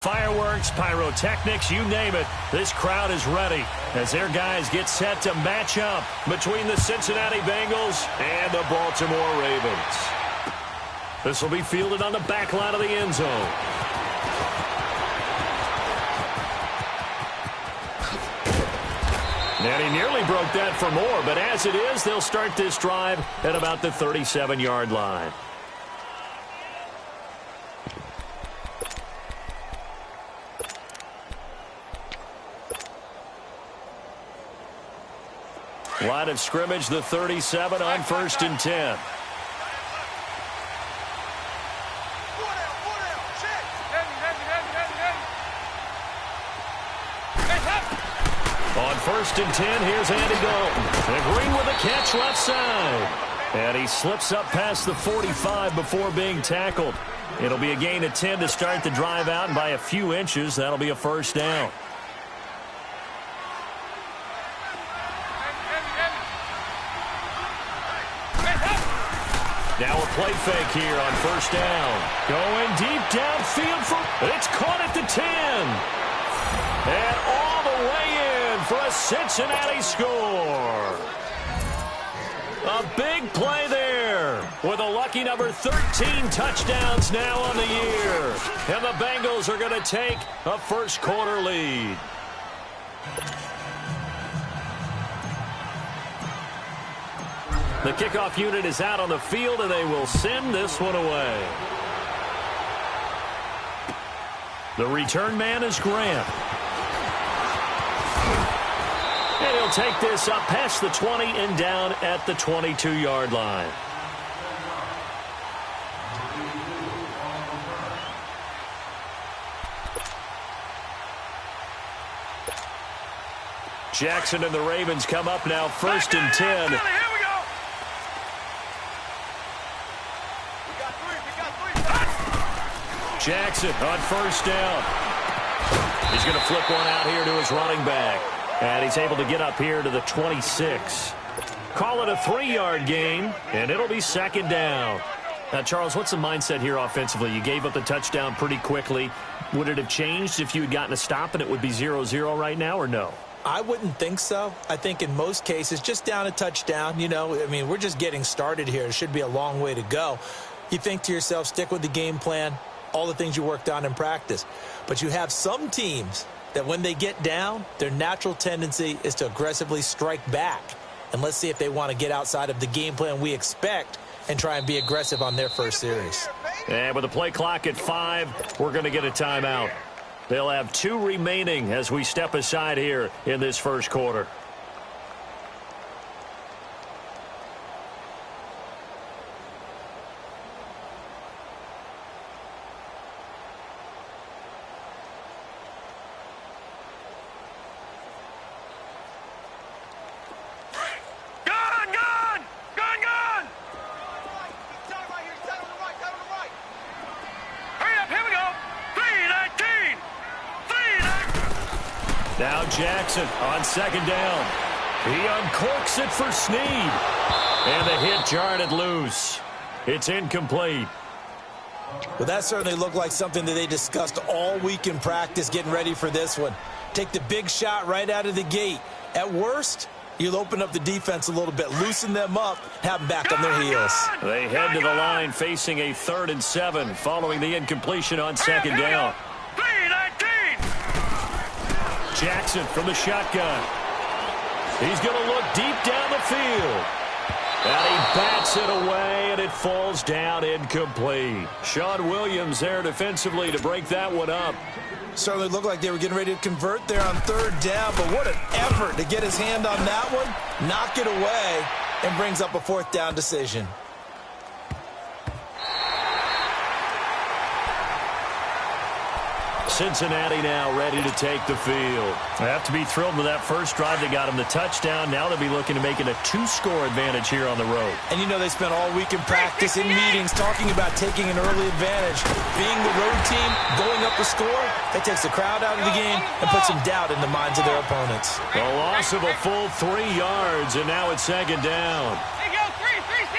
Fireworks, pyrotechnics, you name it, this crowd is ready as their guys get set to match up between the Cincinnati Bengals and the Baltimore Ravens. This will be fielded on the back line of the end zone. And he nearly broke that for more, but as it is, they'll start this drive at about the 37-yard line. Line of scrimmage, the 37 on 1st and 10. On 1st and 10, here's Andy Dalton. And Green with a catch left side. And he slips up past the 45 before being tackled. It'll be a gain of 10 to start the drive out, and by a few inches, that'll be a first down. Now a play fake here on 1st down. Going deep downfield it's caught at the 10. And all the way in for a Cincinnati score. A big play there with a lucky number 13 touchdowns now on the year. And the Bengals are going to take a first quarter lead. The kickoff unit is out on the field, and they will send this one away. The return man is Grant. And he'll take this up past the 20 and down at the 22-yard line. Jackson and the Ravens come up now 1st and 10. Jackson on 1st down. He's going to flip one out here to his running back. And he's able to get up here to the 26. Call it a 3-yard gain, and it'll be 2nd down. Now, Charles, what's the mindset here offensively? You gave up the touchdown pretty quickly. Would it have changed if you had gotten a stop and it would be 0-0 right now, or no? I wouldn't think so. I think in most cases, just down a touchdown, I mean, we're just getting started here. It should be a long way to go. You think to yourself, stick with the game plan, all the things you worked on in practice. But you have some teams that when they get down, their natural tendency is to aggressively strike back. And let's see if they want to get outside of the game plan we expect and try and be aggressive on their first series. And with the play clock at 5, we're going to get a timeout. They'll have 2 remaining as we step aside here in this first quarter. Now Jackson on 2nd down. He uncorks it for Snead. And the hit jarred it loose. It's incomplete. Well, that certainly looked like something that they discussed all week in practice getting ready for this one. Take the big shot right out of the gate. At worst, you'll open up the defense a little bit, loosen them up, have them back on their heels. They head to the line facing a 3rd and 7 following the incompletion on 2nd down. Jackson from the shotgun. He's going to look deep down the field. And he bats it away, and it falls down incomplete. Sean Williams there defensively to break that one up. Certainly looked like they were getting ready to convert there on 3rd down, but what an effort to get his hand on that one, knock it away, and brings up a 4th down decision. Cincinnati now ready to take the field. They have to be thrilled with that first drive. They got him the touchdown. Now they'll be looking to make it a 2-score advantage here on the road. And they spent all week in practice, in meetings, talking about taking an early advantage. Being the road team, going up the score, that takes the crowd out of the game and puts some doubt in the minds of their opponents. A loss of a full 3 yards, and now it's 2nd down. Hey, go,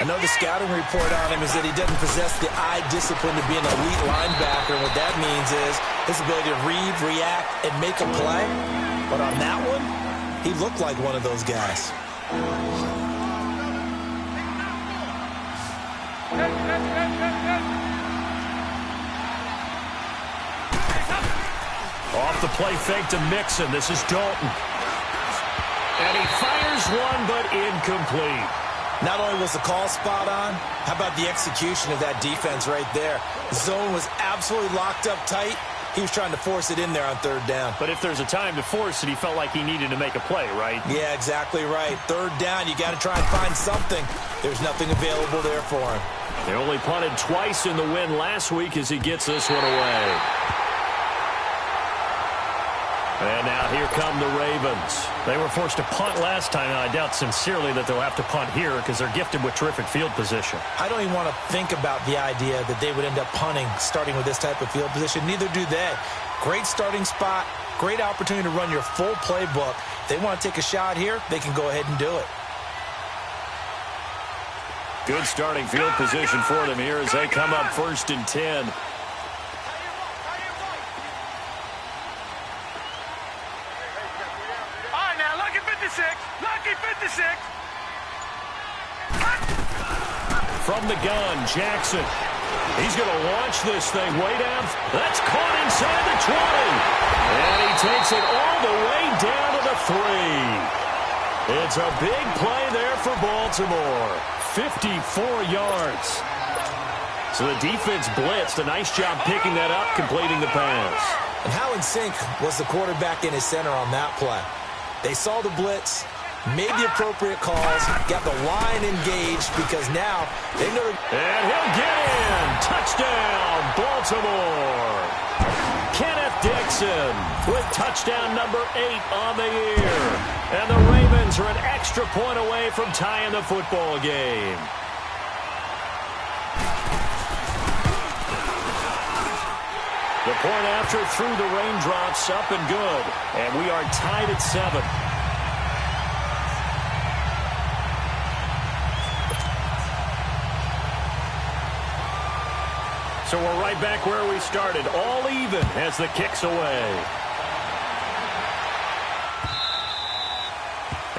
3, I know the scouting report on him is that he doesn't possess the eye discipline to be an elite linebacker. And what that means is his ability to read, react, and make a play. But on that one, he looked like one of those guys. Off the play fake to Mixon. This is Dalton. And he fires one, but incomplete. Not only was the call spot on, how about the execution of that defense right there? The zone was absolutely locked up tight. He was trying to force it in there on third down. But if there's a time to force it, he felt like he needed to make a play, right? Yeah, exactly right. Third down, you got to try and find something. There's nothing available there for him. They only punted twice in the win last week as he gets this one away. And now here come the Ravens. They were forced to punt last time, and I doubt sincerely that they'll have to punt here because they're gifted with terrific field position. I don't even want to think about the idea that they would end up punting starting with this type of field position. Neither do they. Great starting spot, great opportunity to run your full playbook. If they want to take a shot here, they can go ahead and do it. Good starting field position for them here as they come up 1st and 10. From the gun, Jackson. He's going to launch this thing way down. That's caught inside the 20. And he takes it all the way down to the 3. It's a big play there for Baltimore. 54 yards. So the defense blitzed. A nice job picking that up, completing the pass. And how in sync was the quarterback in his center on that play? They saw the blitz, made the appropriate calls, got the line engaged because now they know. And he'll get in. Touchdown, Baltimore. Kenneth Dixon with touchdown number 8 on the year. And the Ravens are an extra point away from tying the football game. The point after through the raindrops, up and good. And we are tied at 7. So we're right back where we started, all even as the kick's away.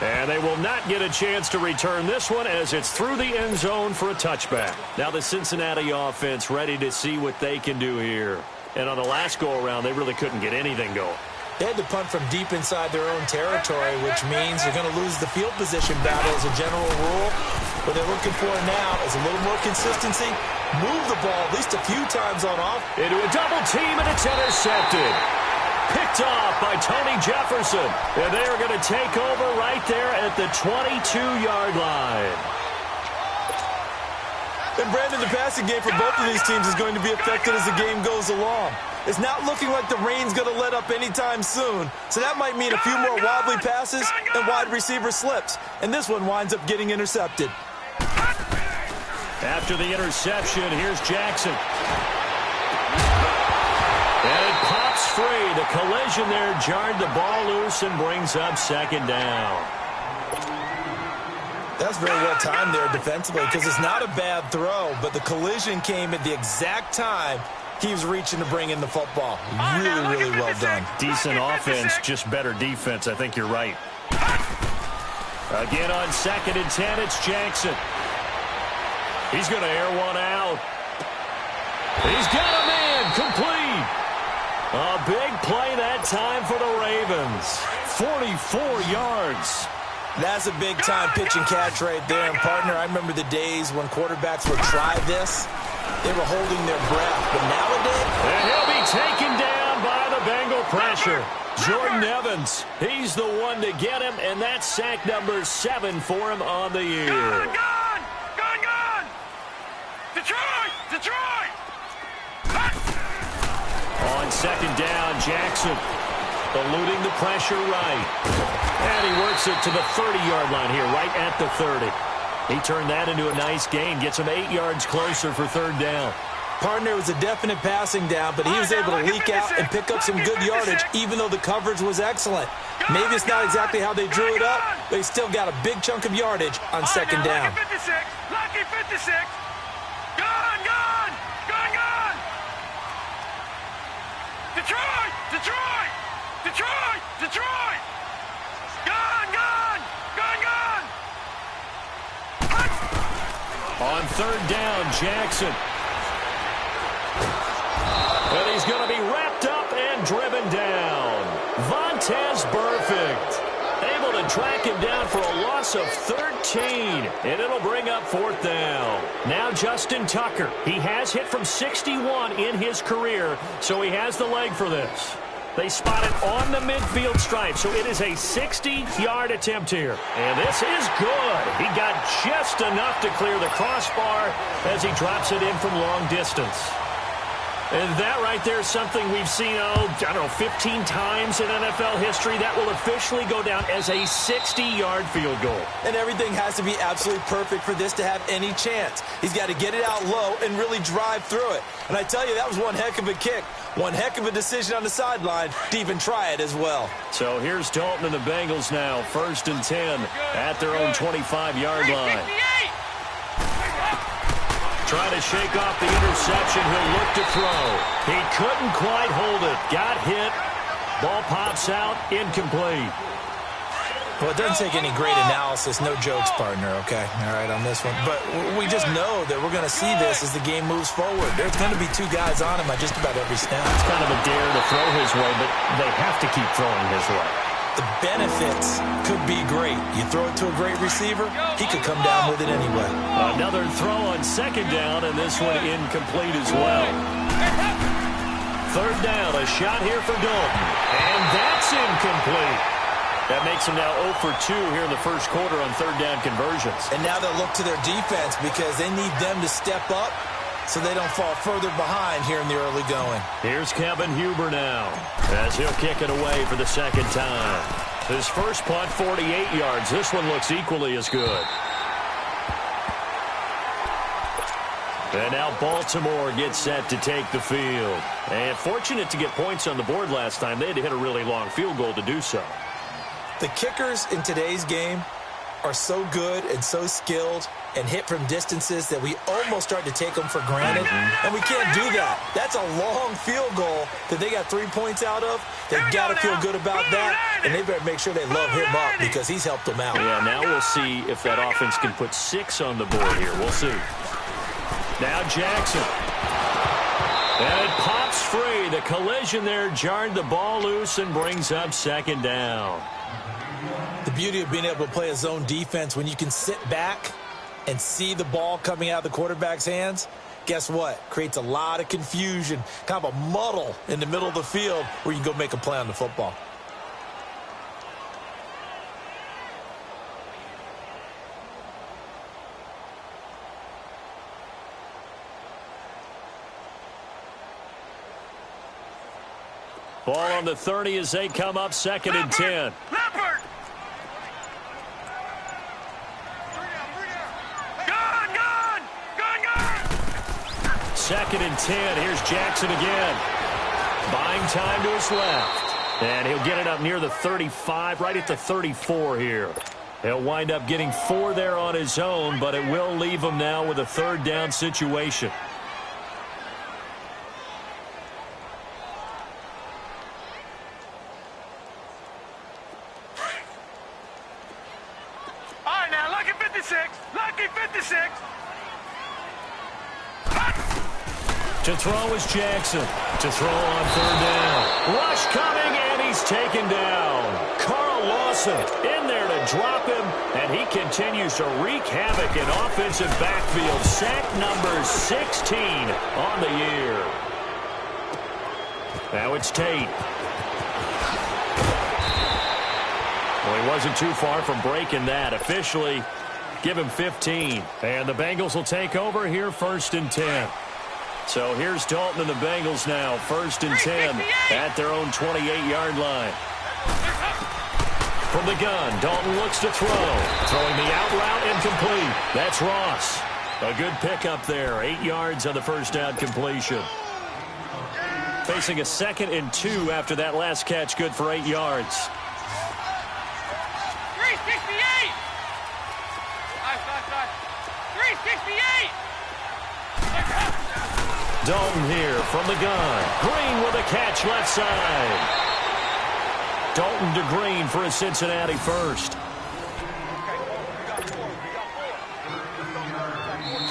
And they will not get a chance to return this one as it's through the end zone for a touchback. Now the Cincinnati offense ready to see what they can do here. And on the last go-around, they really couldn't get anything going. They had to punt from deep inside their own territory, which means you're going to lose the field position battle as a general rule. What they're looking for now is a little more consistency. Move the ball at least a few times on off. Into a double team, and it's intercepted. Picked off by Tony Jefferson. And they are going to take over right there at the 22-yard line. And Brandon, the passing game for both of these teams is going to be affected as the game goes along. It's not looking like the rain's going to let up anytime soon. So that might mean a few more wobbly passes and wide receiver slips. And this one winds up getting intercepted. After the interception, here's Jackson. And it pops free. The collision there jarred the ball loose and brings up 2nd down. That's very well timed there defensively because it's not a bad throw, but the collision came at the exact time he was reaching to bring in the football. Really, really well done. Decent offense, just better defense. I think you're right. Again on 2nd and 10, it's Jackson. He's going to air one out. He's got a man complete. A big play that time for the Ravens. 44 yards. That's a big-time pitch and catch right there. And, partner, I remember the days when quarterbacks would try this. They were holding their breath. But nowadays... And he'll be taken down by the Bengal pressure. Jordan Evans, he's the one to get him, and that's sack number 7 for him on the year. Gone! Detroit! On 2nd down, Jackson eluding the pressure right. And he works it to the 30-yard line here, right at the 30. He turned that into a nice gain, gets him 8 yards closer for 3rd down. Partner, was a definite passing down, but he was able to leak out and pick up some good yardage, even though the coverage was excellent. Maybe it's not exactly how they drew it up, but he still got a big chunk of yardage on 2nd down. 56. Gun, gun! Gun, gun! Detroit! Detroit! Detroit! Detroit! Gun, gun! Gun, gun! On third down, Jackson. And he's going to be wrapped up and driven down. Vontaze Burfict able to track him down for a loss of 13, and it'll bring up fourth down. Now Justin Tucker. He has hit from 61 in his career, so he has the leg for this. They spot it on the midfield stripe, so it is a 60-yard attempt here. And this is good. He got just enough to clear the crossbar as he drops it in from long distance. And that right there is something we've seen, I don't know, 15 times in NFL history. That will officially go down as a 60-yard field goal. And everything has to be absolutely perfect for this to have any chance. He's got to get it out low and really drive through it. And I tell you, that was one heck of a kick. One heck of a decision on the sideline to even try it as well. So here's Dalton and the Bengals now, 1st and 10 at their own 25-yard line. Trying to shake off the interception. He'll look to throw. He couldn't quite hold it. Got hit. Ball pops out. Incomplete. Well, it doesn't take any great analysis. No jokes, partner, okay? All right, on this one. But we just know that we're going to see this as the game moves forward. There's going to be two guys on him at just about every snap. It's kind of a dare to throw his way, but they have to keep throwing his way. The benefits could be great. You throw it to a great receiver, he could come down with it anyway. Another throw on second down, and this one incomplete as well. Third down, a shot here for Dalton. And that's incomplete. That makes him now 0 for 2 here in the first quarter on third down conversions. And now they'll look to their defense because they need them to step up so they don't fall further behind here in the early going. Here's Kevin Huber now as he'll kick it away for the second time. His first punt, 48 yards. This one looks equally as good. And now Baltimore gets set to take the field. And fortunate to get points on the board last time. They had to hit a really long field goal to do so. The kickers in today's game are so good and so skilled and hit from distances that we almost start to take them for granted. And we can't do that. That's a long field goal that they got 3 points out of. They've got to feel good about that, and they better make sure they love him up because he's helped them out. Yeah, now we'll see if that offense can put 6 on the board here. We'll see. Now Jackson. And it pops free. The collision there jarred the ball loose and brings up second down. The beauty of being able to play a zone defense when you can sit back and see the ball coming out of the quarterback's hands, guess what? Creates a lot of confusion, kind of a muddle in the middle of the field where you can go make a play on the football. Ball on the 30 as they come up 2nd and 10. Leopard! Gun, gun! Gun, gun! 2nd and 10. Here's Jackson again. Buying time to his left. And he'll get it up near the 35, right at the 34 here. He'll wind up getting 4 there on his own, but it will leave him now with a third down situation. All right, now, lucky 56. Lucky 56. To throw is Jackson. To throw on third down. Rush coming, and he's taken down. Carl Lawson in there to drop him, and he continues to wreak havoc in offensive backfield. Sack number 16 on the year. Now it's Tate. Well, he wasn't too far from breaking that. Officially, give him 15. And the Bengals will take over here 1st and 10. So here's Dalton and the Bengals now, 1st and 10 at their own 28-yard line. From the gun, Dalton looks to throw. Throwing the out route incomplete. That's Ross. A good pickup there, 8 yards on the first down completion. Facing a 2nd and 2 after that last catch, good for 8 yards. 368. 368! Dalton here from the gun. Green with a catch left side. Dalton to Green for a Cincinnati first.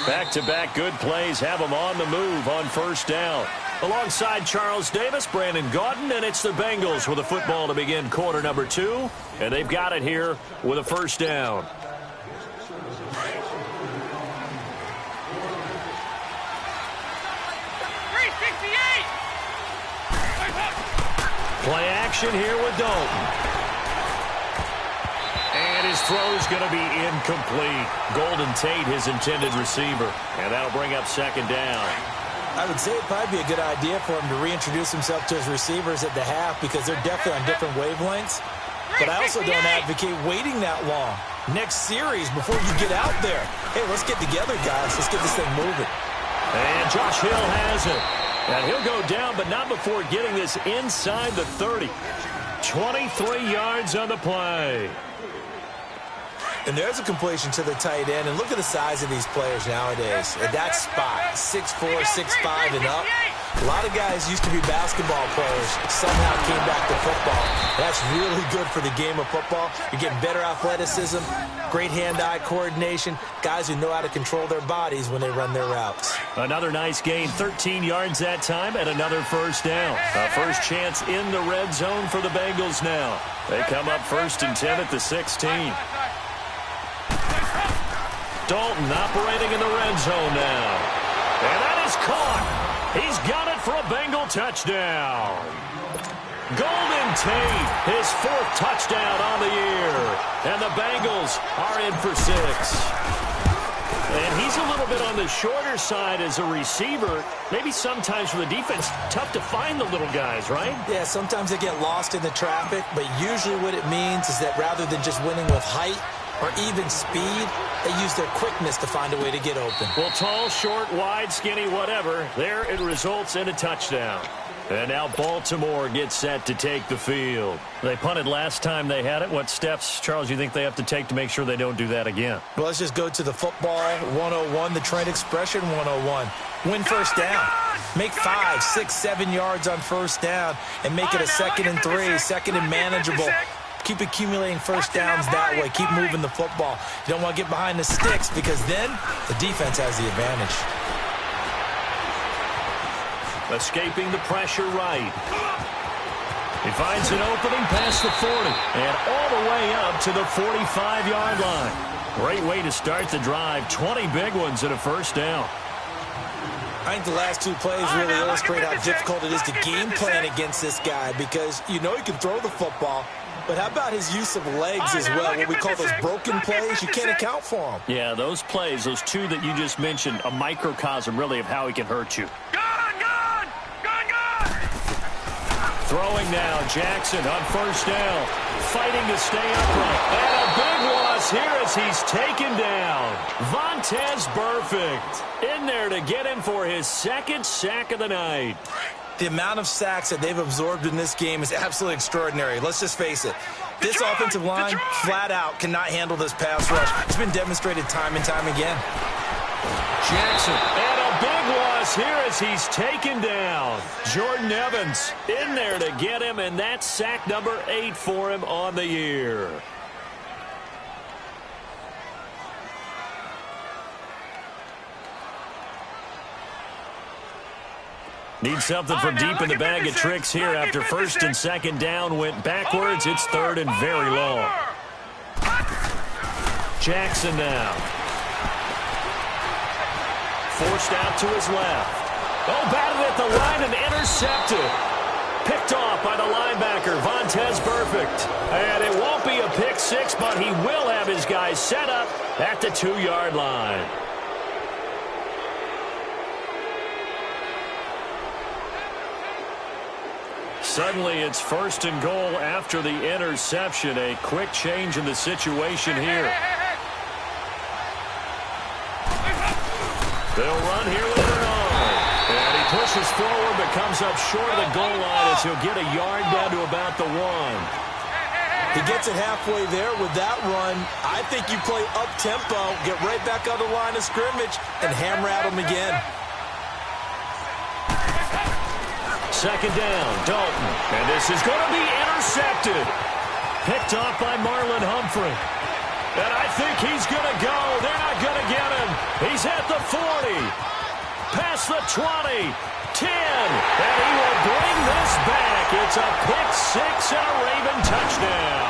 Back-to-back good plays have them on the move on first down. Alongside Charles Davis, Brandon Gaudin, and it's the Bengals with a football to begin quarter number 2. And they've got it here with a first down. Play action here with Dalton. And his throw is going to be incomplete. Golden Tate, his intended receiver. And that'll bring up second down. I would say it'd probably be a good idea for him to reintroduce himself to his receivers at the half because they're definitely on different wavelengths. But I also don't advocate waiting that long. Next series before you get out there. Hey, let's get together, guys. Let's get this thing moving. And Josh Hill has it. And he'll go down, but not before getting this inside the 30. 23 yards on the play. And there's a completion to the tight end. And look at the size of these players nowadays. At that spot, 6'4", 6'5", and up. A lot of guys used to be basketball players, somehow came back to football. That's really good for the game of football. You're getting better athleticism, great hand-eye coordination, guys who know how to control their bodies when they run their routes. Another nice gain, 13 yards that time, and another first down. A first chance in the red zone for the Bengals now. They come up 1st and 10 at the 16. Dalton operating in the red zone now. And that is caught. He's got it for a Bengal touchdown. Golden Tate, his 4th touchdown on the year. And the Bengals are in for 6. And he's a little bit on the shorter side as a receiver. Maybe sometimes for the defense, tough to find the little guys, right? Yeah, sometimes they get lost in the traffic, but usually what it means is that rather than just winning with height or even speed, they use their quickness to find a way to get open. Well, tall, short, wide, skinny, whatever, there it results in a touchdown. And now Baltimore gets set to take the field. They punted last time they had it. What steps, Charles, you think they have to take to make sure they don't do that again? Well, let's just go to the football 101, the trend expression 101. Win first down. Make 5, 6, 7 yards on first down and make it a 2nd and 3, 2nd and manageable. Keep accumulating first downs that way. Keep moving the football. You don't want to get behind the sticks because then the defense has the advantage. Escaping the pressure right. He finds an opening past the 40 and all the way up to the 45-yard line. Great way to start the drive. 20 big ones and a first down. I think the last 2 plays really illustrate how difficult it is to game plan against this guy because you know he can throw the football, but how about his use of legs as well? What we call those broken plays, you can't account for them. Yeah, those plays, those 2 that you just mentioned, a microcosm really of how he can hurt you. Throwing now, Jackson on first down, fighting to stay upright. And a big loss here as he's taken down. Vontaze Burfict in there to get him for his 2nd sack of the night. The amount of sacks that they've absorbed in this game is absolutely extraordinary. Let's just face it. This offensive line, flat out, cannot handle this pass rush. It's been demonstrated time and time again. Jackson, and a big loss here as he's taken down. Jordan Evans in there to get him, and that's sack number 8 for him on the year. Need something from deep in the bag of tricks here after 1st and 2nd down went backwards. It's 3rd and very long. Jackson now. Forced out to his left. Oh, batted at the line and intercepted. Picked off by the linebacker, Vontaze Burfict. And it won't be a pick 6, but he will have his guys set up at the 2-yard line. Suddenly, it's 1st and goal after the interception. A quick change in the situation here. They'll run here with Bernard. And he pushes forward but comes up short of the goal line as he'll get a yard down to about the 1. He gets it halfway there with that run. I think you play up-tempo, get right back on the line of scrimmage, and hammer at him again. Second down, Dalton. And this is going to be intercepted. Picked off by Marlon Humphrey. And I think he's going to go. They're not going to get him. He's at the 40. Past the 20. 10. And he will bring this back. It's a pick six and a Raven touchdown.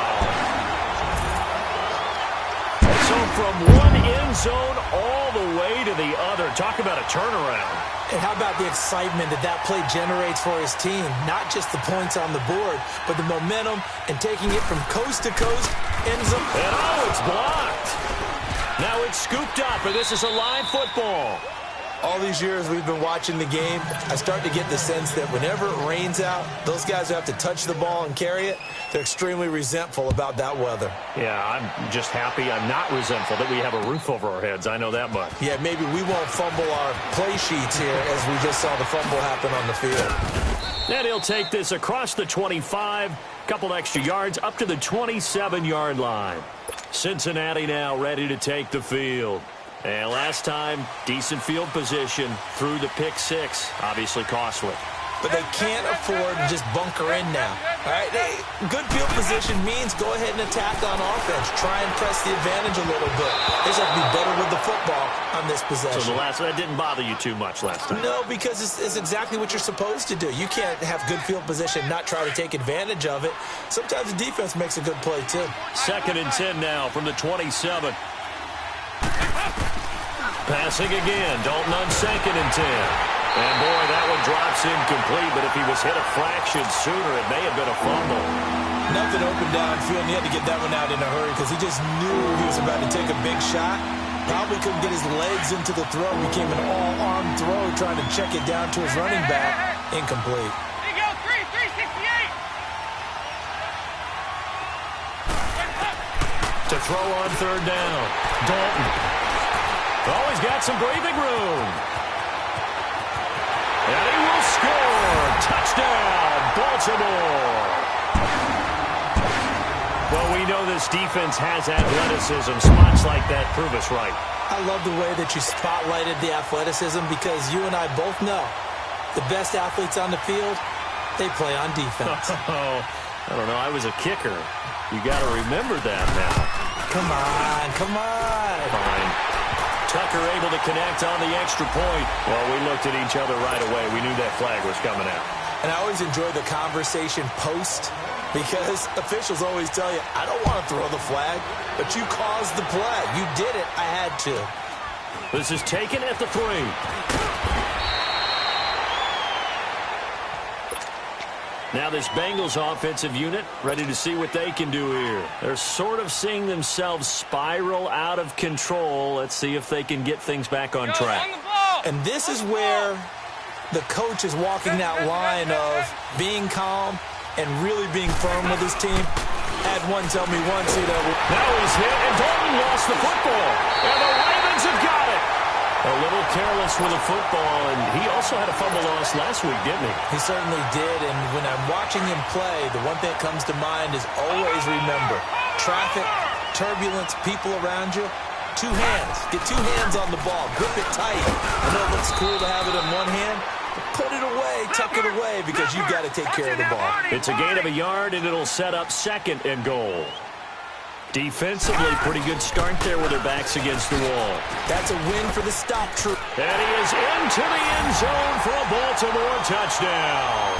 So from one end zone all the way to the other. Talk about a turnaround. And how about the excitement that play generates for his team? Not just the points on the board, but the momentum and taking it from coast to coast. Ends up. And oh, it's blocked. Now it's scooped up, and this is a live football. All these years we've been watching the game, I start to get the sense that whenever it rains out, those guys who have to touch the ball and carry it, they're extremely resentful about that weather. Yeah, I'm just happy I'm not resentful that we have a roof over our heads. I know that much. Yeah, maybe we won't fumble our play sheets here as we just saw the fumble happen on the field. And he'll take this across the 25, couple extra yards up to the 27-yard line. Cincinnati now ready to take the field. And last time, decent field position through the pick six. Obviously costly. But they can't afford to just bunker in now. All right, good field position means go ahead and attack on offense. Try and press the advantage a little bit. They just have to be better with the football on this possession. So that didn't bother you too much last time? No, because it's exactly what you're supposed to do. You can't have good field position, not try to take advantage of it. Sometimes the defense makes a good play, too. 2nd and 10 now from the 27. Passing again, Dalton on 2nd and 10. And boy, that one drops incomplete, but if he was hit a fraction sooner, it may have been a fumble. Nothing open downfield, and he had to get that one out in a hurry because he just knew he was about to take a big shot. Probably couldn't get his legs into the throw. Became an all-arm throw, trying to check it down to his running back. Incomplete. There you go, 368. To throw on 3rd down, Dalton. Oh, he's got some breathing room. And he will score. Touchdown, Baltimore. Well, we know this defense has athleticism. Spots like that prove us right. I love the way that you spotlighted the athleticism because you and I both know the best athletes on the field, they play on defense. Oh, I don't know. I was a kicker. You got to remember that now. Come on, come on. Fine. Tucker able to connect on the extra point. Well, we looked at each other right away. We knew that flag was coming out. And I always enjoy the conversation post because officials always tell you, I don't want to throw the flag, but you caused the play. You did it. I had to. This is taken at the 3. Now this Bengals offensive unit ready to see what they can do here. They're sort of seeing themselves spiral out of control. Let's see if they can get things back on track. And this is where the coach is walking that line of being calm and really being firm with his team. Had one tell me once, now he's hit, and Dalton lost the football. And the Ravens have got it. A little careless with the football, and he also had a fumble loss last week, didn't he? He certainly did, and when I'm watching him play, the one thing that comes to mind is always remember, traffic, turbulence, people around you, 2 hands. Get 2 hands on the ball. Grip it tight. I know it looks cool to have it in one hand, but put it away, tuck it away, because you've got to take care of the ball. It's a gain of a yard, and it'll set up 2nd and goal. Defensively, pretty good start there with their backs against the wall. That's a win for the stop troop. And he is into the end zone for a Baltimore touchdown.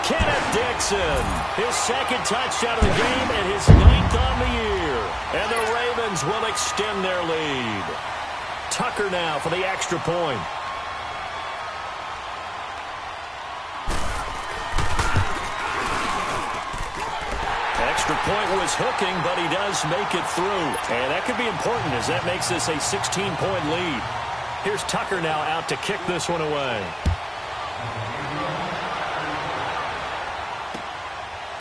Kenneth Dixon, his 2nd touchdown of the game and his 9th on the year. And the Ravens will extend their lead. Tucker now for the extra point. Extra point was hooking, but he does make it through. And that could be important as that makes this a 16-point lead. Here's Tucker now out to kick this one away.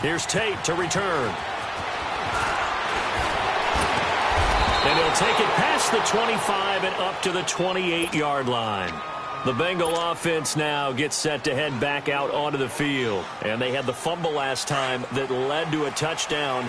Here's Tate to return. And he'll take it past the 25 and up to the 28-yard line. The Bengal offense now gets set to head back out onto the field. And they had the fumble last time that led to a touchdown.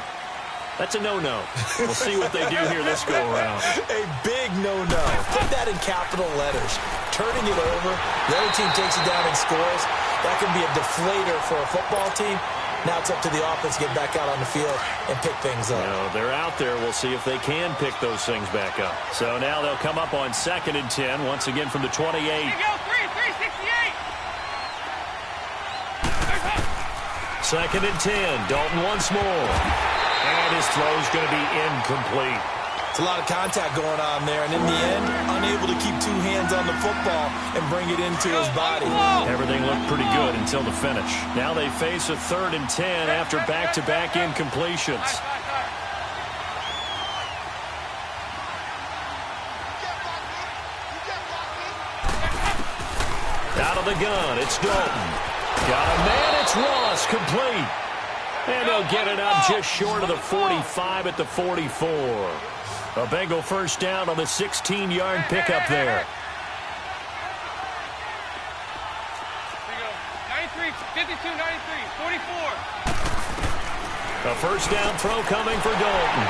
That's a no-no. We'll see what they do here this go-around. A big no-no. Put that in capital letters. Turning it over, the other team takes it down and scores. That can be a deflator for a football team. Now it's up to the offense to get back out on the field and pick things up. They're out there. We'll see if they can pick those things back up. So now they'll come up on 2nd and 10, once again from the 28. Here you go, 368. 2nd and 10. Dalton once more. And his throw's going to be incomplete. It's a lot of contact going on there, and in the end, unable to keep two hands on the football and bring it into his body. Everything looked pretty good until the finish. Now they face a 3rd and 10 after back-to-back incompletions. Out of the gun, it's Dalton. Got a man, it's Ross, complete. And they'll get it up just short of the 45 at the 44. A Bengal first down on the 16-yard pickup there. 93, 52, 93, 44. A first down throw coming for Dalton.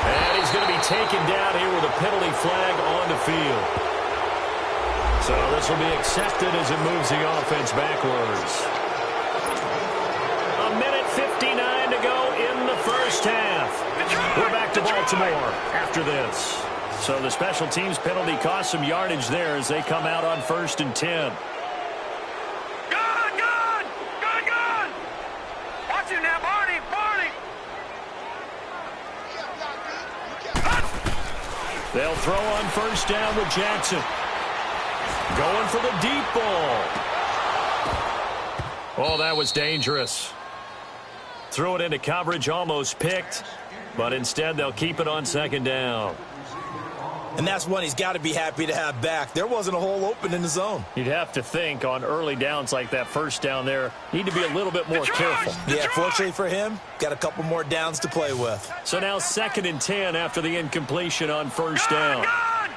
And he's going to be taken down here with a penalty flag on the field. So this will be accepted as it moves the offense backwards. A minute 59 to go in the first half. We're back to Baltimore after this. So the special teams penalty cost some yardage there as they come out on 1st and 10. Good. Watch it now, Barney. They'll throw on first down with Jackson. Going for the deep ball. Oh, that was dangerous. Threw it into coverage, almost picked, but instead they'll keep it on 2nd down. And that's one he's got to be happy to have back. There wasn't a hole open in the zone. You'd have to think on early downs like that first down there, need to be a little bit more careful. Yeah, fortunately for him, got a couple more downs to play with. So now 2nd and 10 after the incompletion on first down. Gun.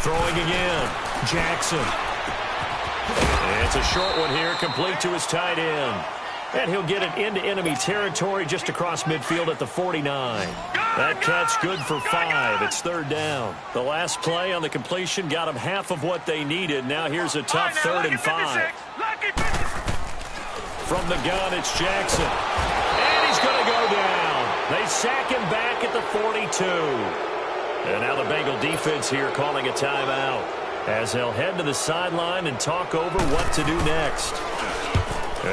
Throwing again, Jackson. It's a short one here, complete to his tight end. And he'll get it into enemy territory just across midfield at the 49. That catch good for 5. It's 3rd down. The last play on the completion got him half of what they needed. Now here's a tough 3rd and 5. From the gun, it's Jackson. And he's going to go down. They sack him back at the 42. And now the Bengal defense here calling a timeout as they'll head to the sideline and talk over what to do next.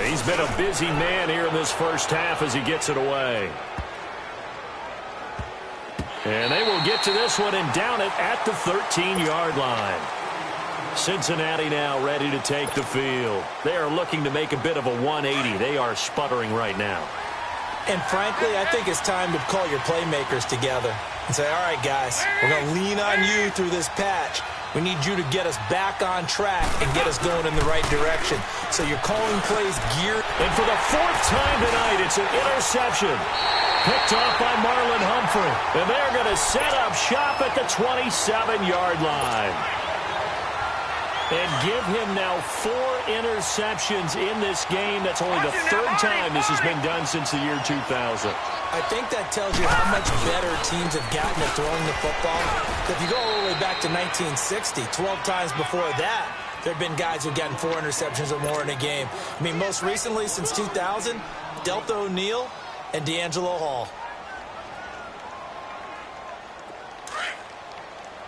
He's been a busy man here in this first half as he gets it away. And they will get to this one and down it at the 13-yard line. Cincinnati now ready to take the field. They are looking to make a bit of a 180. They are sputtering right now. And frankly, I think it's time to call your playmakers together and say, all right, guys, we're going to lean on you through this patch. We need you to get us back on track and get us going in the right direction. So you're calling plays geared. And for the 4th time tonight, it's an interception. Picked off by Marlon Humphrey. And they're going to set up shop at the 27-yard line. And give him now 4 interceptions in this game. That's only the 3rd time this has been done since the year 2000. I think that tells you how much better teams have gotten at throwing the football. If you go all the way back to 1960, 12 times before that, there have been guys who've gotten 4 interceptions or more in a game. I mean, most recently, since 2000, Delta O'Neal and D'Angelo Hall.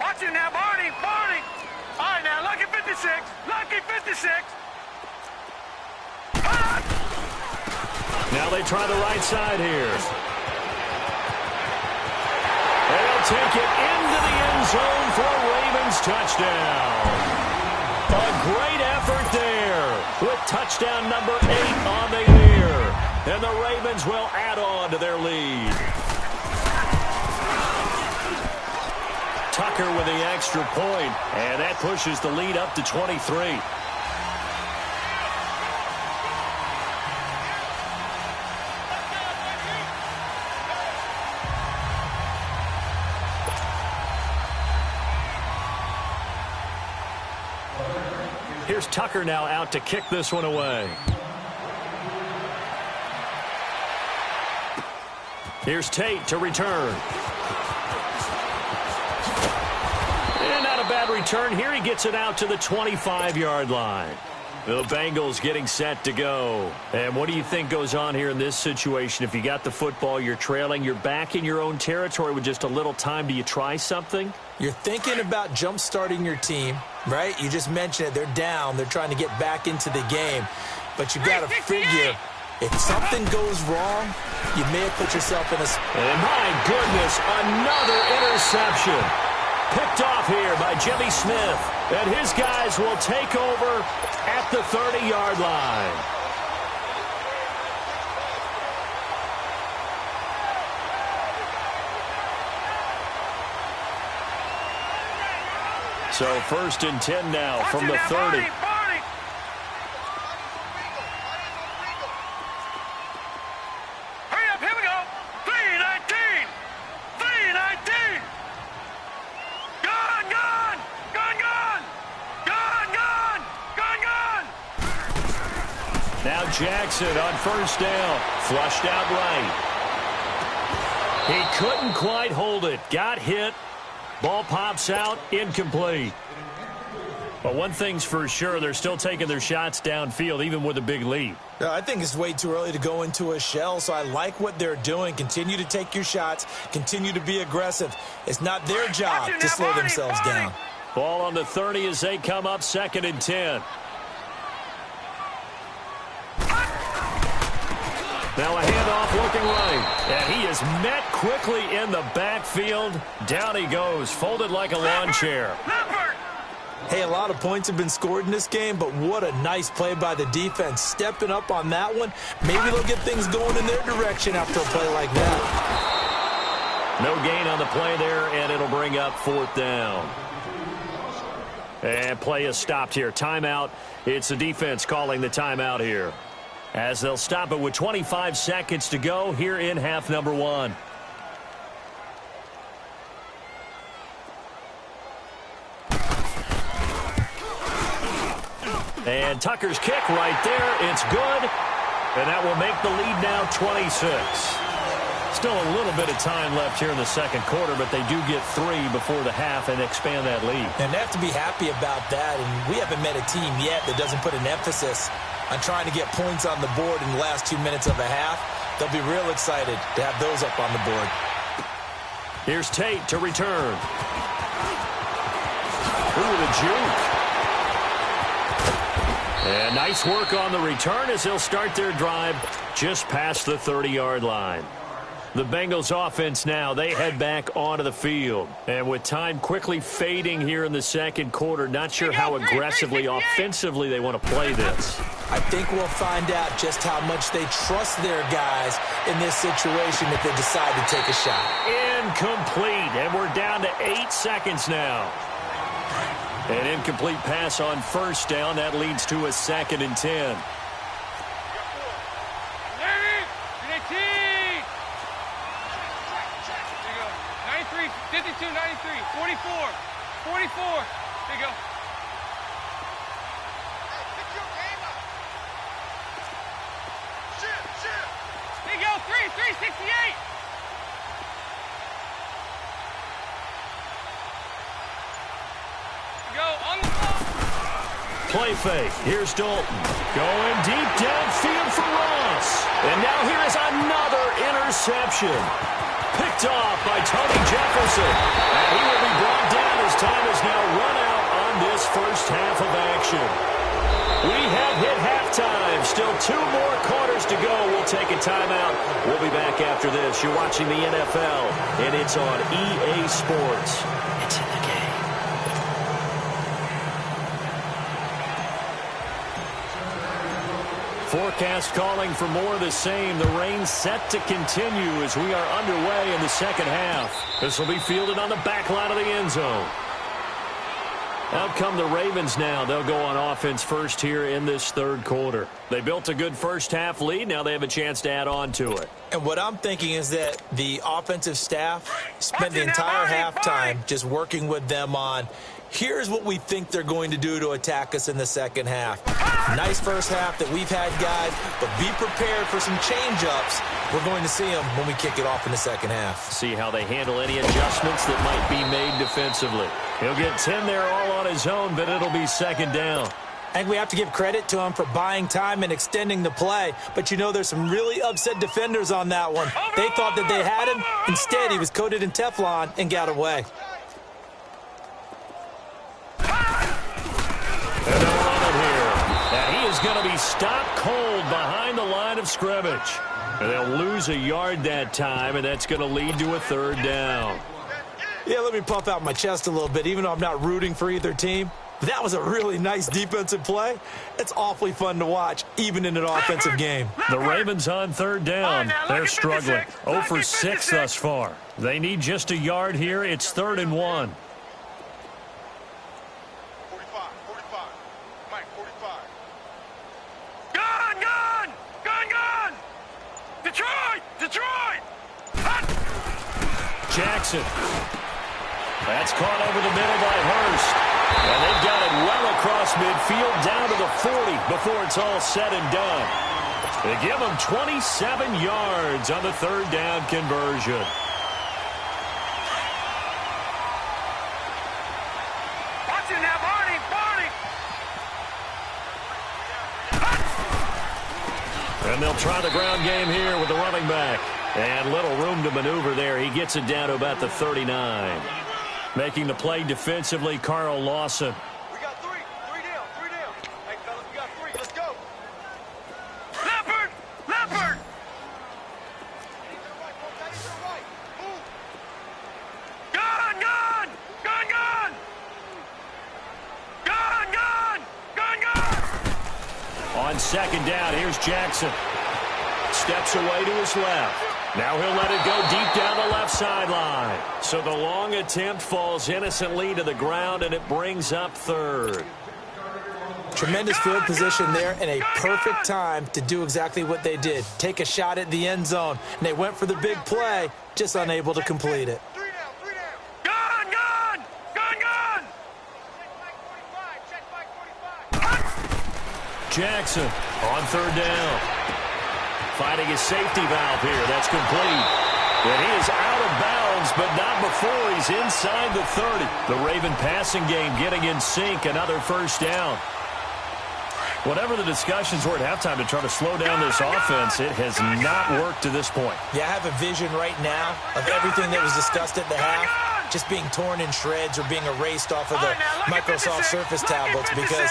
Watch it now, Barney. All right, now, lucky 56. Now they try the right side here. They'll take it into the end zone for a Ravens touchdown. A great effort there with touchdown number 8 on the year. And the Ravens will add on to their lead. Tucker with the extra point, and that pushes the lead up to 23. Here's Tucker now out to kick this one away. Here's Tate to return. And not a bad return here. He gets it out to the 25-yard line. The Bengals getting set to go. And what do you think goes on here in this situation? If you got the football, you're trailing, you're back in your own territory with just a little time. Do you try something? You're thinking about jump-starting your team, right? You just mentioned it. They're down. They're trying to get back into the game. But you got to figure, if something goes wrong, you may have put yourself in a... And my goodness, another interception. Picked off here by Jimmy Smith. And his guys will take over at the 30-yard line. So 1st and 10 now from the 30. Hurry up, here we go. 3-19. 3-19. Gun, gun. Gun, gun. Gun, gun. Gun, gun. Now Jackson on 1st down. Flushed out right. He couldn't quite hold it. Got hit. Ball pops out, incomplete. But one thing's for sure, they're still taking their shots downfield, even with a big lead. I think it's way too early to go into a shell, so I like what they're doing. Continue to take your shots. Continue to be aggressive. It's not their job to slow themselves down. Ball on the 30 as they come up 2nd and 10. Now a handoff looking right. And he is met quickly in the backfield. Down he goes, folded like a lawn chair. Hey, a lot of points have been scored in this game, but what a nice play by the defense. Stepping up on that one. Maybe they'll get things going in their direction after a play like that. No gain on the play there, and it'll bring up 4th down. And play is stopped here. Timeout. It's the defense calling the timeout here, as they'll stop it with 25 seconds to go here in half number 1. And Tucker's kick right there. It's good. And that will make the lead now 26. Still a little bit of time left here in the 2nd quarter, but they do get 3 before the half and expand that lead. And they have to be happy about that. And we haven't met a team yet that doesn't put an emphasis on trying to get points on the board in the last 2 minutes of a half. They'll be real excited to have those up on the board. Here's Tate to return. Ooh, the juke. And nice work on the return as they'll start their drive just past the 30-yard line. The Bengals offense now, they head back onto the field. And with time quickly fading here in the 2nd quarter, not sure how aggressively, offensively they want to play this. I think we'll find out just how much they trust their guys in this situation if they decide to take a shot. Incomplete, and we're down to 8 seconds now. An incomplete pass on 1st down. That leads to a 2nd and 10. 52, 93, 44, 44. There you go. There you go, 368. Go on the ball. Play fake. Here's Dalton. Going deep downfield for Ross. And now here is another interception. Picked off by Tony Jefferson. And he will be brought down as time is now run out on this first half of action. We have hit halftime. Still 2 more quarters to go. We'll take a timeout. We'll be back after this. You're watching the NFL, and it's on EA Sports. It's in the game. Forecast calling for more of the same. The rain set to continue as we are underway in the 2nd half. This will be fielded on the back line of the end zone. Out come the Ravens now. They'll go on offense first here in this 3rd quarter. They built a good first half lead. Now they have a chance to add on to it. And what I'm thinking is that the offensive staff spent the entire halftime just working with them on Here's what we think they're going to do to attack us in the second half. Nice first half that we've had, guys, but be prepared for some change-ups. We're going to see them when we kick it off in the second half. See how they handle any adjustments that might be made defensively. He'll get 10 there all on his own, but it'll be second down. I think we have to give credit to him for buying time and extending the play. But, you know, there's some really upset defenders on that one. They thought that they had him. Instead, he was coated in Teflon and got away. And they'll run it here. And he is going to be stopped cold behind the line of scrimmage. And they'll lose a yard that time, and that's going to lead to a third down. Yeah, let me puff out my chest a little bit, even though I'm not rooting for either team. That was a really nice defensive play. It's awfully fun to watch, even in an offensive game. The Ravens on third down. They're struggling. 0 for 6 thus far. They need just a yard here. It's 3rd and 1. 45. Mike, 45. Gun! Detroit! Jackson. That's caught over the middle by Hurst. And they've got it well across midfield down to the 40 before it's all said and done. They give them 27 yards on the third down conversion. Watch it now, Barney! And they'll try the ground game here with the running back. And little room to maneuver there. He gets it down to about the 39. Making the play defensively, Carl Lawson. We got three down. Hey, fellas, we got 3. Let's go. Leopard! Move. Gun! On second down, here's Jackson. Steps away to his left. Now he'll let it go deep down the left sideline. So the long attempt falls innocently to the ground, and it brings up third. Tremendous field position there and a perfect time to do exactly what they did. Take a shot at the end zone. And they went for the big play, just unable to complete it. 3 down. Gun! Check back 45. Jackson on third down. Finding his safety valve here. That's complete. And he is out of bounds, but not before he's inside the 30. The Raven passing game getting in sync. Another first down. Whatever the discussions were at halftime to try to slow down this offense, it has not worked to this point. Yeah, I have a vision right now of everything that was discussed at the half just being torn in shreds or being erased off of the Microsoft Surface tablets because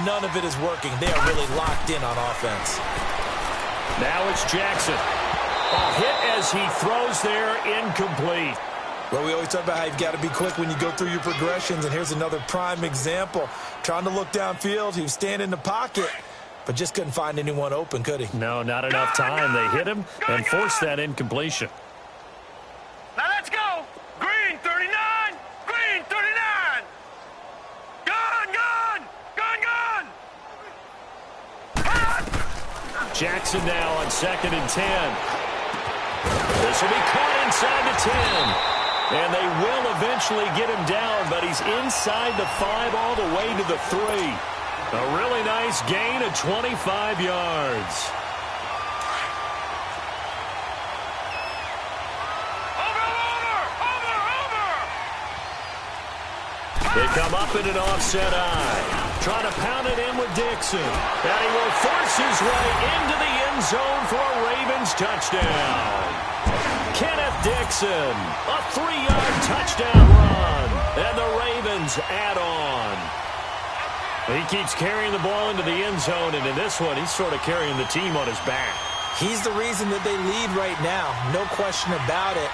none of it is working. They are really locked in on offense. Now it's Jackson. A hit as he throws there, incomplete. Well, we always talk about how you've got to be quick when you go through your progressions, and here's another prime example. Trying to look downfield, he was standing in the pocket, but just couldn't find anyone open, could he? No, not enough time. They hit him and forced that incompletion. Now let's go! Green 39! Gun! Jackson now on 2nd and 10. This will be caught inside the 10. And they will eventually get him down, but he's inside the 5 all the way to the 3. A really nice gain of 25 yards. Over! They come up in an offset eye. Trying to pound it in with Dixon. And he will force his way into the end zone for a Ravens touchdown. Kenneth Dixon, a 3-yard touchdown run. And the Ravens add on. He keeps carrying the ball into the end zone, and in this one, he's sort of carrying the team on his back. He's the reason that they lead right now, no question about it.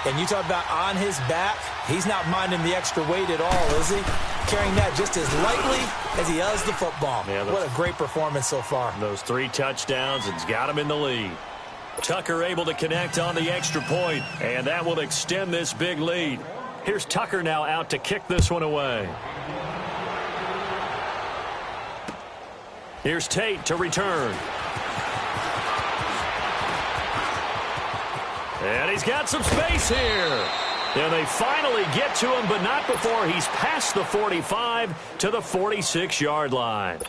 And you talk about on his back, he's not minding the extra weight at all, is he? Carrying that just as lightly as he does the football. Yeah, what a great performance so far. Those 3 touchdowns has got him in the lead. Tucker able to connect on the extra point, and that will extend this big lead. Here's Tucker now out to kick this one away. Here's Tate to return. And he's got some space here. And they finally get to him, but not before he's past the 45 to the 46-yard line.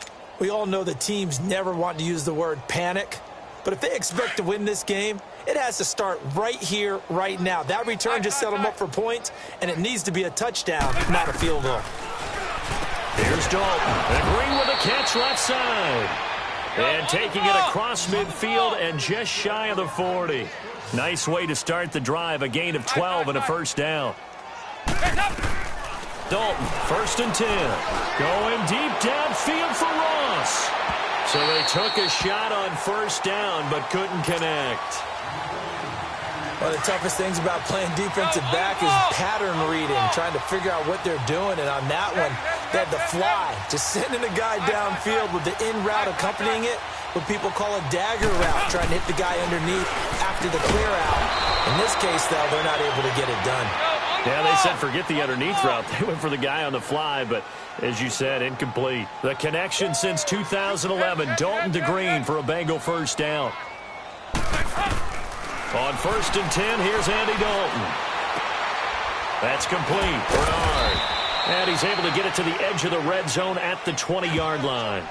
We all know that teams never want to use the word panic, but if they expect to win this game, it has to start right here, right now. That return just set them up for points, and it needs to be a touchdown, not a field goal. Here's Dalton, and Green with a catch left side. And taking it across midfield and just shy of the 40. Nice way to start the drive, a gain of 12 and a first down. Dalton, 1st and 10. Going deep downfield for Ross. So they took a shot on 1st down, but couldn't connect. One of the toughest things about playing defensive back is pattern reading, trying to figure out what they're doing. And on that one, they had the fly, just sending a guy downfield with the in route accompanying it, what people call a dagger route, trying to hit the guy underneath after the clear out. In this case, though, they're not able to get it done. Yeah, they said forget the underneath route. They went for the guy on the fly, but as you said, incomplete. The connection since 2011, Dalton to Green for a Bengal first down. On 1st and 10, here's Andy Dalton. That's complete. Bernard. And he's able to get it to the edge of the red zone at the 20-yard line.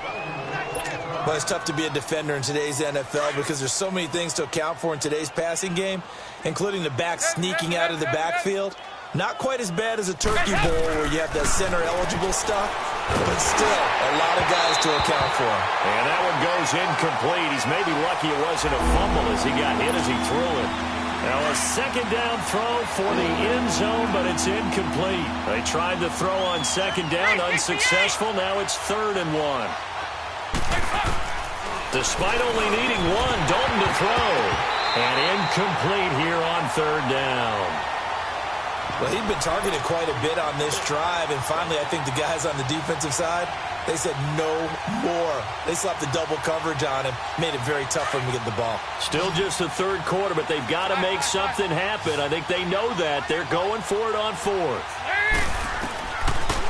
Well, it's tough to be a defender in today's NFL because there's so many things to account for in today's passing game, including the back sneaking out of the backfield. Not quite as bad as a turkey bowl where you have that center-eligible stuff, but still a lot of guys to account for. And that one goes incomplete. He's maybe lucky it wasn't a fumble as he got hit as he threw it. Now a 2nd down throw for the end zone, but it's incomplete. They tried to throw on 2nd down, unsuccessful. Now it's 3rd and 1. Despite only needing one, Dalton to throw. And incomplete here on 3rd down. Well, he'd been targeted quite a bit on this drive, and finally I think the guys on the defensive side, they said no more. They slapped the double coverage on him, made it very tough for him to get the ball. Still just the 3rd quarter, but they've got to make something happen. I think they know that. They're going for it on 4th.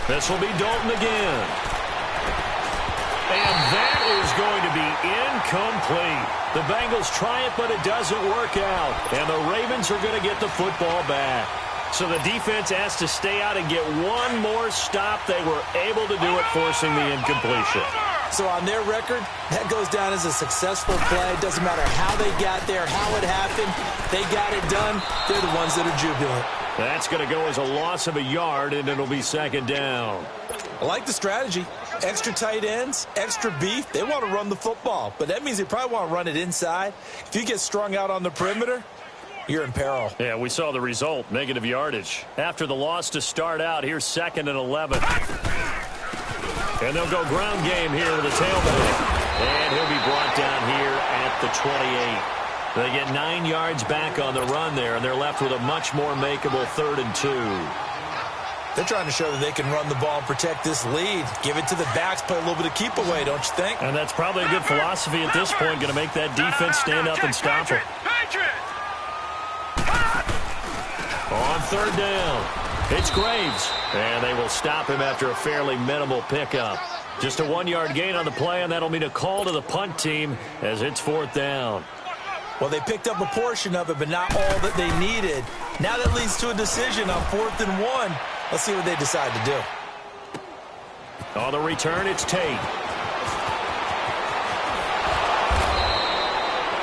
This will be Dalton again. And that is going to be incomplete. The Bengals try it, but it doesn't work out. And the Ravens are going to get the football back. So the defense has to stay out and get one more stop. They were able to do it, forcing the incompletion. So on their record, that goes down as a successful play. It doesn't matter how they got there, how it happened. They got it done. They're the ones that are jubilant. That's going to go as a loss of a yard, and it'll be 2nd down. I like the strategy. Extra tight ends, extra beef. They want to run the football, but that means they probably want to run it inside. If you get strung out on the perimeter, you're in peril. Yeah, we saw the result, negative yardage. After the loss to start out, here's 2nd and 11. And they'll go ground game here with a tailback. And he'll be brought down here at the 28. They get 9 yards back on the run there, and they're left with a much more makeable 3rd and 2. They're trying to show that they can run the ball and protect this lead. Give it to the backs, play a little bit of keep away, don't you think? And that's probably a good philosophy at this point, going to make that defense stand up and stop them. On 3rd down, it's Graves. And they will stop him after a fairly minimal pickup. Just a 1-yard gain on the play, and that'll mean a call to the punt team as it's 4th down. Well, they picked up a portion of it, but not all that they needed. Now that leads to a decision on 4th and 1. Let's see what they decide to do. On the return, it's Tate.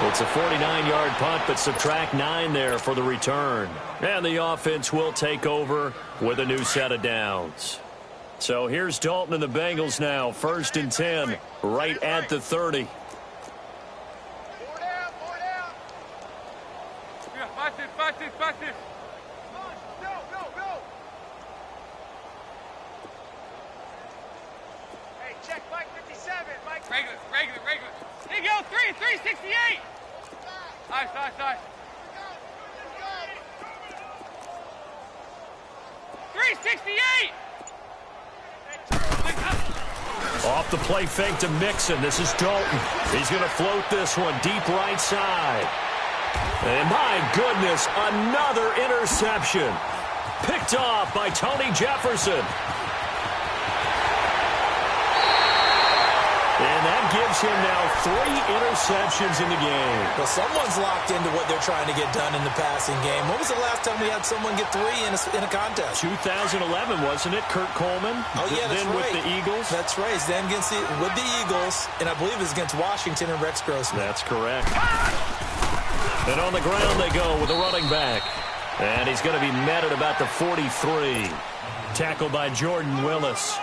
It's a 49-yard punt, but subtract 9 there for the return. And the offense will take over with a new set of downs. So here's Dalton and the Bengals now. 1st and 10, right at the 30. Pass it. Go. Hey, check Mike 57. Mike. Regular. Here you go, 368. Nice. 368. Off the play fake to Mixon. This is Dalton. He's going to float this one deep right side. And my goodness, another interception. Picked off by Tony Jefferson. And that gives him now 3 interceptions in the game. Well, someone's locked into what they're trying to get done in the passing game. When was the last time we had someone get 3 in a contest? 2011, wasn't it? Kurt Coleman. Oh, yeah, that's then right. with the Eagles. That's right. Then with the Eagles, and I believe it was against Washington and Rex Grossman. That's correct. And on the ground they go with the running back. And he's going to be met at about the 43. Tackled by Jordan Willis.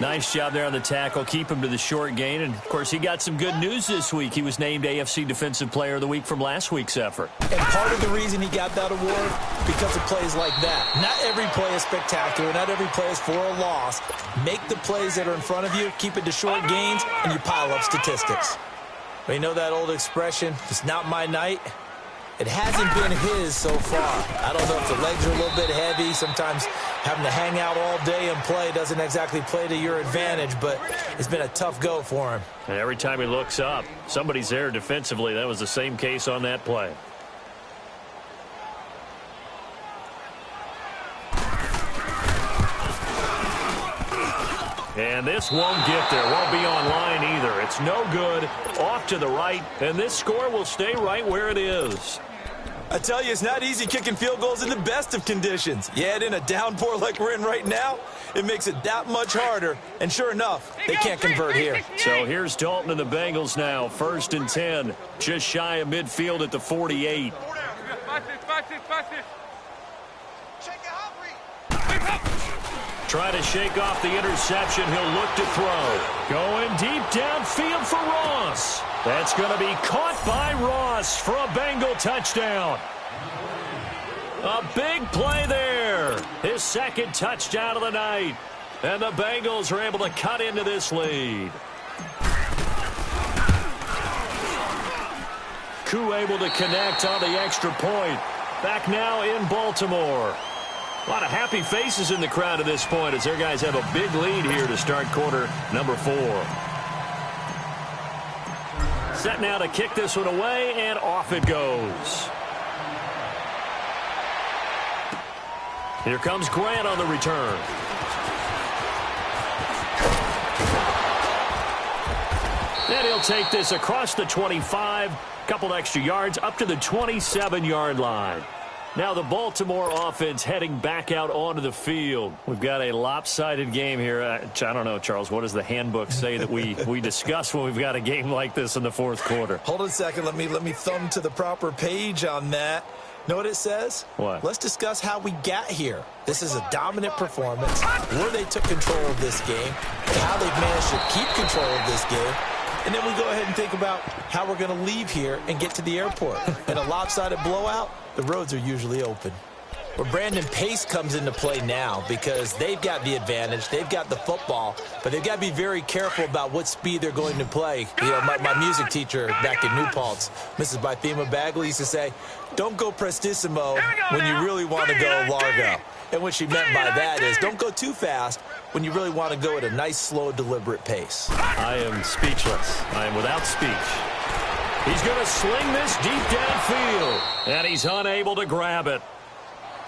Nice job there on the tackle. Keep him to the short gain. And, of course, he got some good news this week. He was named AFC Defensive Player of the Week from last week's effort. And part of the reason he got that award, because of plays like that. Not every play is spectacular. Not every play is for a loss. Make the plays that are in front of you, keep it to short gains, and you pile up statistics. But you know that old expression, it's not my night? It hasn't been his so far. I don't know if the legs are a little bit heavy. Sometimes having to hang out all day and play doesn't exactly play to your advantage, but it's been a tough go for him. And every time he looks up, somebody's there defensively. That was the same case on that play. And this won't get there. Won't be on line either. It's no good. Off to the right. And this score will stay right where it is. I tell you, it's not easy kicking field goals in the best of conditions. Yet in a downpour like we're in right now, it makes it that much harder. And sure enough, they can't convert here. So here's Dalton and the Bengals now. 1st and 10. Just shy of midfield at the 48. Try to shake off the interception. He'll look to throw. Going deep downfield for Ross. That's going to be caught by Ross for a Bengal touchdown. A big play there. His 2nd touchdown of the night. And the Bengals are able to cut into this lead. Koo able to connect on the extra point. Back now in Baltimore. A lot of happy faces in the crowd at this point as their guys have a big lead here to start quarter number 4. Set now to kick this one away, and off it goes. Here comes Grant on the return. And he'll take this across the 25, couple extra yards, up to the 27-yard line. Now the Baltimore offense heading back out onto the field. We've got a lopsided game here. I don't know, Charles, what does the handbook say that we discuss when we've got a game like this in the 4th quarter? Hold on a second. Let me thumb to the proper page on that. Know what it says? What? Let's discuss how we got here. This is a dominant performance, where they took control of this game, how they've managed to keep control of this game, and then we go ahead and think about how we're going to leave here and get to the airport. In a lopsided blowout, the roads are usually open. But Brandon Pace comes into play now because they've got the advantage. They've got the football, but they've got to be very careful about what speed they're going to play. You know, my music teacher back in New Paltz, Mrs. Bythema Bagley, used to say, don't go prestissimo when you really want to go largo. And what she meant by that is don't go too fast when you really want to go at a nice, slow, deliberate pace. I am speechless. I am without speech. He's going to sling this deep downfield, and he's unable to grab it.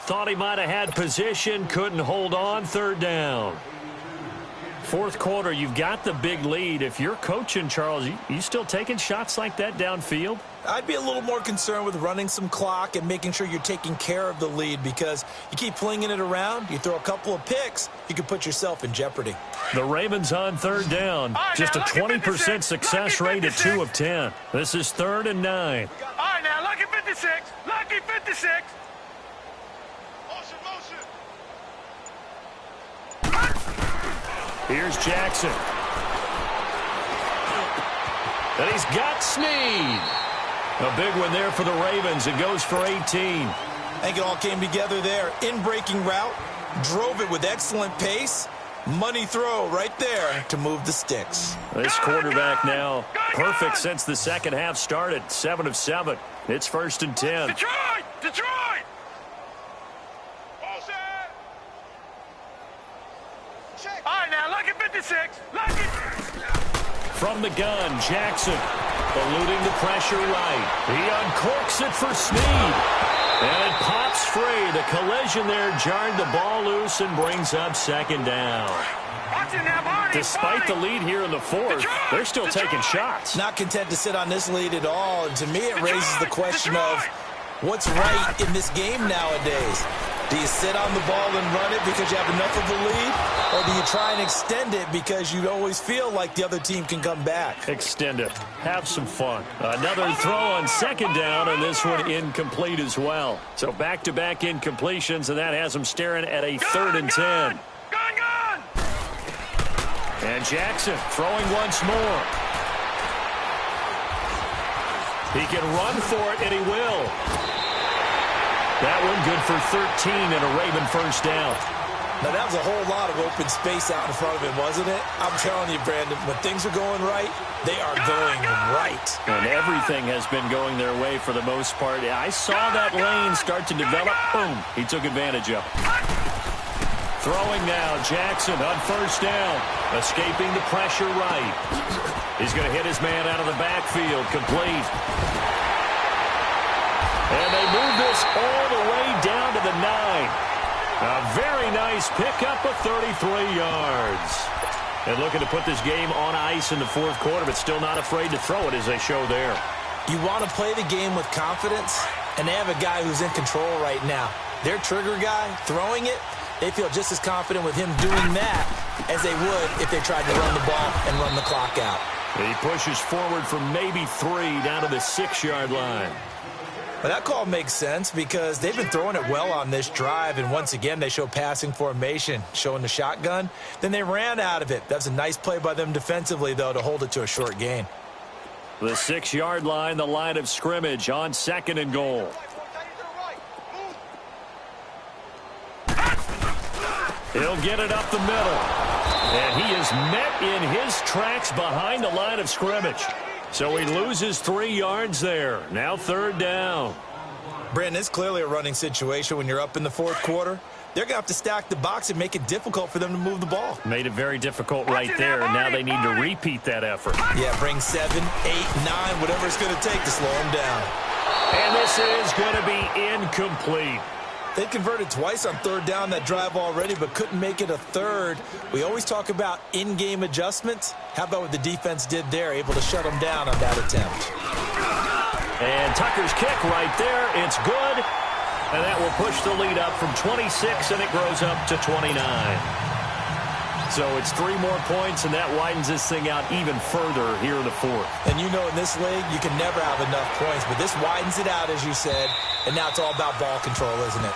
Thought he might have had position, couldn't hold on, 3rd down. 4th quarter, you've got the big lead. If you're coaching, Charles, you still taking shots like that downfield? I'd be a little more concerned with running some clock and making sure you're taking care of the lead, because you keep flinging it around, you throw a couple of picks, you could put yourself in jeopardy. The Ravens on 3rd down. Just a 20% success rate at 2 of 10. This is 3rd and 9. All right, now, lucky 56. Lucky 56. Here's Jackson. And he's got Snead. A big one there for the Ravens. It goes for 18. I think it all came together there. In-breaking route, drove it with excellent pace. Money throw right there to move the sticks. This quarterback now perfect since the 2nd half started. 7 of 7. It's 1st and 10. Detroit! Detroit! All right, now, lucky 56. Lucky. From the gun, Jackson eluding the pressure right. He uncorks it for Snead. And it pops free. The collision there jarred the ball loose and brings up 2nd down. Watch Despite the lead here in the fourth, they're still taking shots. Not content to sit on this lead at all. And to me, it raises the question of what's right in this game nowadays. Do you sit on the ball and run it because you have enough of a lead? Or do you try and extend it because you always feel like the other team can come back? Extend it. Have some fun. Another throw on second down, and this one incomplete as well. So back-to-back incompletions, and that has them staring at a 3rd and 10. And Jackson throwing once more. He can run for it, and he will. That one good for 13 and a Raven first down. Now, that was a whole lot of open space out in front of him, wasn't it? I'm telling you, Brandon, when things are going right, they are going right. And everything has been going their way for the most part. I saw that lane start to develop. Boom. He took advantage of it. Throwing now, Jackson on first down. Escaping the pressure right. He's going to hit his man out of the backfield. Complete. And they move this all the way down to the 9. A very nice pickup of 33 yards. And looking to put this game on ice in the fourth quarter, but still not afraid to throw it as they show there. You want to play the game with confidence, and they have a guy who's in control right now. Their trigger guy, throwing it, they feel just as confident with him doing that as they would if they tried to run the ball and run the clock out. He pushes forward from maybe 3 down to the 6-yard line. But that call makes sense because they've been throwing it well on this drive, and once again they show passing formation, showing the shotgun. Then they ran out of it. That was a nice play by them defensively, though, to hold it to a short gain. The 6-yard line, the line of scrimmage on 2nd and goal. He'll get it up the middle. And he is met in his tracks behind the line of scrimmage. So he loses 3 yards there. Now 3rd down. Brandon, it's clearly a running situation when you're up in the fourth quarter. They're going to have to stack the box and make it difficult for them to move the ball. Made it very difficult right there, and now they need to repeat that effort. Yeah, bring 7, 8, 9, whatever it's going to take to slow them down. And this is going to be incomplete. They converted twice on 3rd down that drive already, but couldn't make it a 3rd. We always talk about in-game adjustments. How about what the defense did there, able to shut them down on that attempt? And Tucker's kick right there. It's good. And that will push the lead up from 26, and it grows up to 29. So it's 3 more points, and that widens this thing out even further here in the fourth. And you know in this league, you can never have enough points, but this widens it out, as you said, and now it's all about ball control, isn't it?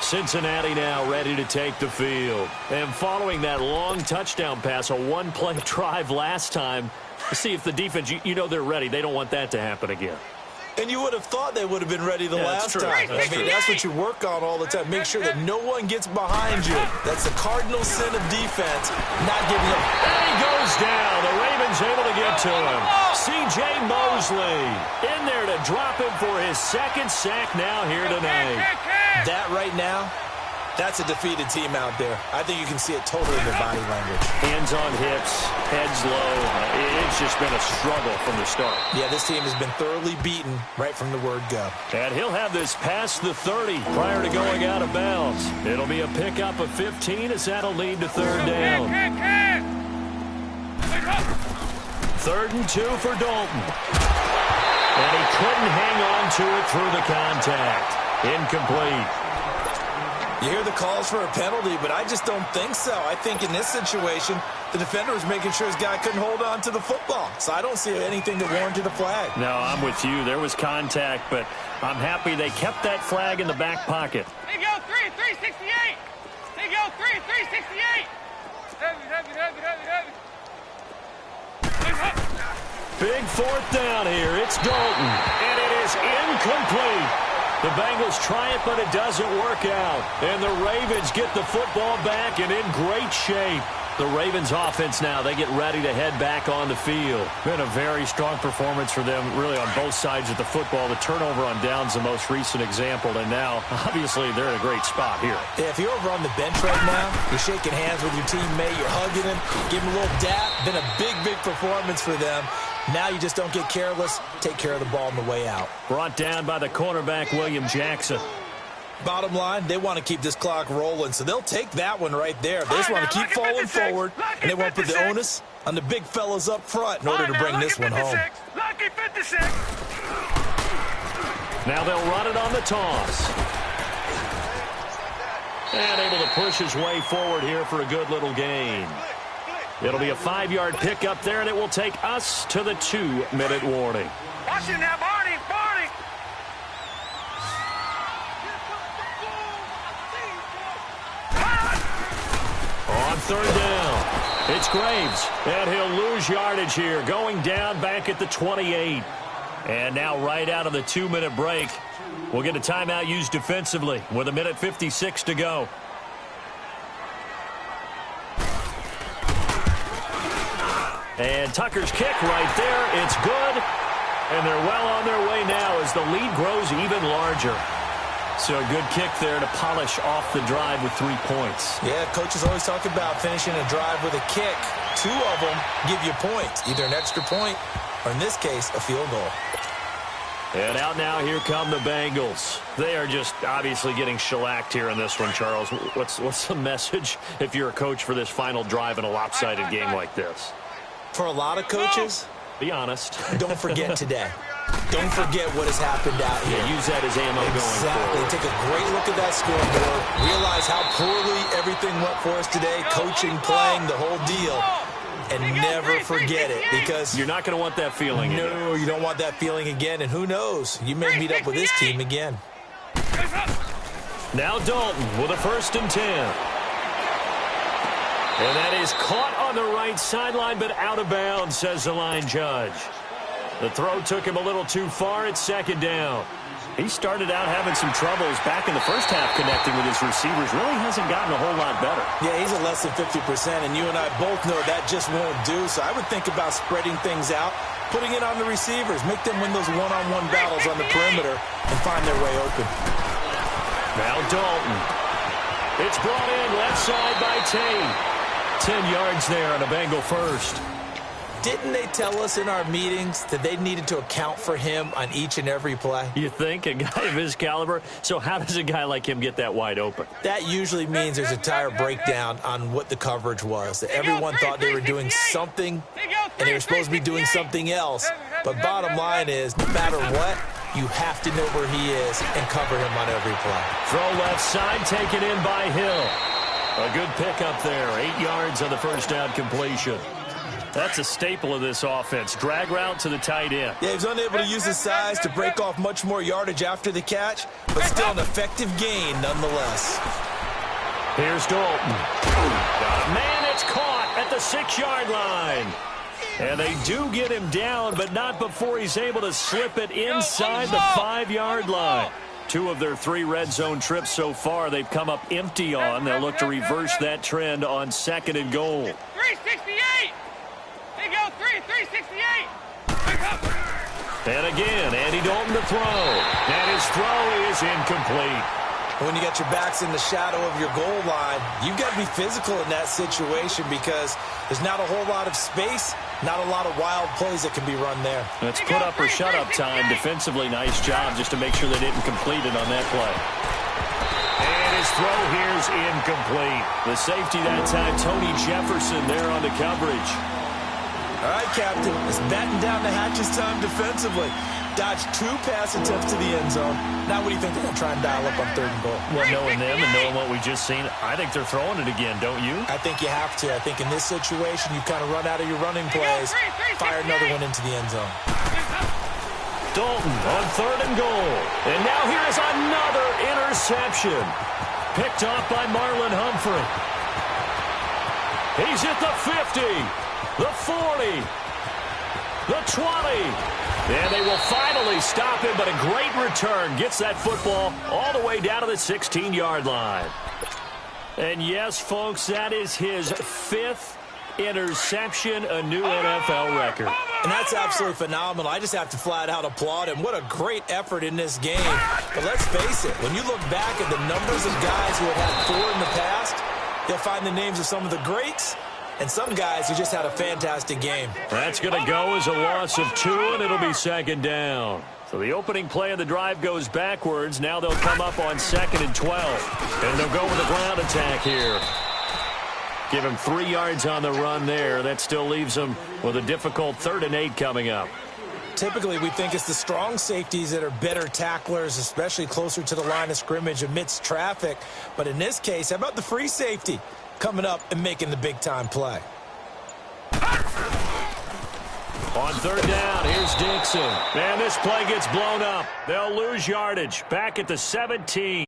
Cincinnati now ready to take the field. And following that long touchdown pass, a one-play drive last time, see if the defense, you know they're ready. They don't want that to happen again. And you would have thought they would have been ready the last time. I mean, that's what you work on all the time. Make sure that no one gets behind you. That's the cardinal sin of defense, not giving up. And he goes down. The Ravens able to get to him. C.J. Mosley in there to drop him for his 2nd sack now here tonight. That right now, that's a defeated team out there. I think you can see it totally in their body language. Hands on hips, heads low. It's just been a struggle from the start. Yeah, this team has been thoroughly beaten right from the word go. And he'll have this past the 30 prior to going out of bounds. It'll be a pickup of 15 as that'll lead to 3rd down. 3rd and 2 for Dalton. And he couldn't hang on to it through the contact. Incomplete. You hear the calls for a penalty, but I just don't think so. I think in this situation, the defender was making sure his guy couldn't hold on to the football. So I don't see anything that warranted a flag. No, I'm with you. There was contact, but I'm happy they kept that flag in the back pocket. They go 368. They go 368. Big 4th down here. It's Dalton, and it is incomplete. The Bengals try it, but it doesn't work out. And the Ravens get the football back and in great shape. The Ravens offense now, they get ready to head back on the field. Been a very strong performance for them, really on both sides of the football. The turnover on downs, the most recent example. And now, obviously, they're in a great spot here. Yeah, if you're over on the bench right now, you're shaking hands with your teammate, you're hugging him, give him a little dap. Been a big, big performance for them. Now you just don't get careless. Take care of the ball on the way out. Brought down by the cornerback, William Jackson. Bottom line, they want to keep this clock rolling, so they'll take that one right there. They just want to keep falling forward, and they want to put the onus on the big fellas up front in order to bring this one home. Lucky 56. Now they'll run it on the toss. And able to push his way forward here for a good little gain. It'll be a 5-yard pickup there, and it will take us to the 2-minute warning. Watch him now, Barney, Barney. On third down, it's Graves, and he'll lose yardage here, going down back at the 28. And now right out of the 2-minute break, we'll get a timeout used defensively with 1:56 to go. And Tucker's kick right there. It's good. And they're well on their way now as the lead grows even larger. So a good kick there to polish off the drive with 3 points. Yeah, coaches always talk about finishing a drive with a kick. 2 of them give you points, either an extra point or, in this case, a field goal. And out now, here come the Bengals. They are just obviously getting shellacked here in this one, Charles. What's the message if you're a coach for this final drive in a lopsided game like this? For a lot of coaches, be honest. Don't forget today. Don't forget what has happened out here. Yeah, use that as ammo going forward. Take a great look at that scoreboard. Realize how poorly everything went for us today. Coaching, playing, the whole deal. And never forget it, because you're not going to want that feeling again. No, you don't want that feeling again. And who knows? You may meet up with this team again. Now Dalton with a 1st and 10. And that is caught on the right sideline, but out of bounds, says the line judge. The throw took him a little too far. It's 2nd down. He started out having some troubles back in the first half connecting with his receivers. Really hasn't gotten a whole lot better. Yeah, he's at less than 50%, and you and I both know that just won't do. So I would think about spreading things out, putting it on the receivers, make them win those one-on-one battles on the perimeter, and find their way open. Now Dalton. It's brought in left side by Tate. 10 yards there on a Bengal first. Didn't they tell us in our meetings that they needed to account for him on each and every play? You think? A guy of his caliber? So how does a guy like him get that wide open? That usually means there's a tire breakdown on what the coverage was. That everyone thought they were doing something, and they were supposed to be doing something else. But bottom line is, no matter what, you have to know where he is and cover him on every play. Throw left side, taken in by Hill. A good pickup there. 8 yards on the first down completion. That's a staple of this offense. Drag route to the tight end. Yeah, he was unable to use his size to break off much more yardage after the catch, but still an effective gain nonetheless. Here's Dalton. Got a man, it's caught at the 6-yard line. And they do get him down, but not before he's able to slip it inside the 5-yard line. 2 of their 3 red zone trips so far, they've come up empty on. They'll look to reverse that trend on 2nd and goal. 368. They go 368. And again, Andy Dalton to throw. And his throw is incomplete. When you got your backs in the shadow of your goal line, you've got to be physical in that situation because there's not a whole lot of space, not a lot of wild plays that can be run there. It's put up or shut up time. Defensively, nice job just to make sure they didn't complete it on that play. And his throw here's incomplete. The safety that time, Tony Jefferson there on the coverage. All right, Captain, it's batten down the hatches time defensively. Dodged 2 pass attempts to the end zone. Now what do you think they're going to try and dial up on 3rd and goal? Well, knowing them and knowing what we just seen, I think they're throwing it again, don't you? I think you have to. I think in this situation, you kind of run out of your running plays, fire another one into the end zone. Dalton on 3rd and goal. And now here is another interception. Picked off by Marlon Humphrey. He's at the 50, the 40, the 20. And they will finally stop him, but a great return. Gets that football all the way down to the 16-yard line. And yes, folks, that is his 5th interception, a new NFL record. And that's absolutely phenomenal. I just have to flat out applaud him. What a great effort in this game. But let's face it, when you look back at the numbers of guys who have had 4 in the past, you'll find the names of some of the greats and some guys who just had a fantastic game. That's going to go as a loss of 2, and it'll be 2nd down. So the opening play of the drive goes backwards. Now they'll come up on 2nd and 12. And they'll go with a ground attack here. Give him 3 yards on the run there. That still leaves him with a difficult 3rd and 8 coming up. Typically, we think it's the strong safeties that are better tacklers, especially closer to the line of scrimmage amidst traffic. But in this case, how about the free safety coming up and making the big-time play? On 3rd down, here's Dixon. And this play gets blown up. They'll lose yardage. Back at the 17.